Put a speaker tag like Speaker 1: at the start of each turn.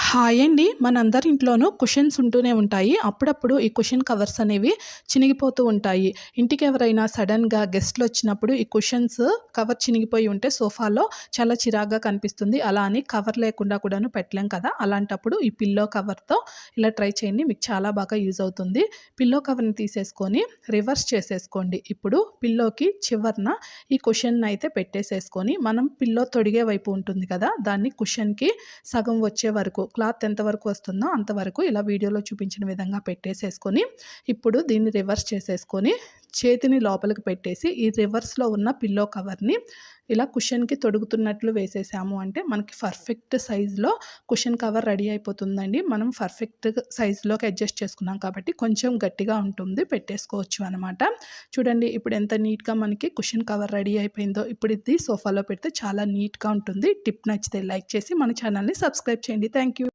Speaker 1: Hi అండి. మనందరి ఇంట్లోనూ కుషన్స్ ఉంటూనే ఉంటాయి. అప్పుడప్పుడు ఈ కుషన్ కవర్స్ అనేవి చినిగిపోతూ ఉంటాయి. ఇంటికి ఎవరైనా సడెన్‌గా గెస్ట్‌లొచ్చినప్పుడు ఈ కుషన్స్ కవర్ చినిగిపోయి ఉంటే సోఫాలో చాలా చిరాకుగా కనిపిస్తుంది. అలా అని కవర్ లేకుండా కూడాను పెట్టలేం కదా! అలాంటప్పుడు ఈ పిల్లో కవర్‌తో ఇలా ట్రై చేయండి. మీకు చాలా బాగా యూజ్ అవుతుంది. పిల్లో కవర్‌ని తీసేసుకొని రివర్స్ చేసేసుకోండి. ఇప్పుడు పిల్లోకి చివరన ఈ కుషన్‌నయితే పెట్టేసేసుకొని మనం పిల్లో తొడిగే వైపు ఉంటుంది కదా! దాన్ని కుషన్‌కి సగం వచ్చే వరకు క్లాత్ ఎంతవరకు వస్తుందో అంతవరకు ఇలా వీడియోలో చూపించిన విధంగా పెట్టేసేసుకొని ఇప్పుడు దీన్ని రివర్స్ చేసేసుకొని చేతిని లోపలికి పెట్టేసి ఈ రివర్స్‌లో ఉన్న పిల్లో కవర్‌ని ఇలా కుషన్‌కి తొడుగుతున్నట్లు వేసేసాము అంటే మనకి పర్ఫెక్ట్ సైజులో కుషన్ కవర్ రెడీ అయిపోతుందండి. మనం పర్ఫెక్ట్ సైజులోకి అడ్జస్ట్ చేసుకున్నాం కాబట్టి కొంచెం గట్టిగా ఉంటుంది పెట్టేసుకోవచ్చు అనమాట. చూడండి ఇప్పుడు ఎంత నీట్‌గా మనకి కుషన్ కవర్ రెడీ అయిపోయిందో. ఇప్పుడు ఇది సోఫాలో పెడితే చాలా నీట్‌గా ఉంటుంది. టిప్ నచ్చితే లైక్ చేసి మన ఛానల్‌ని సబ్స్క్రైబ్ చేయండి. Thank you.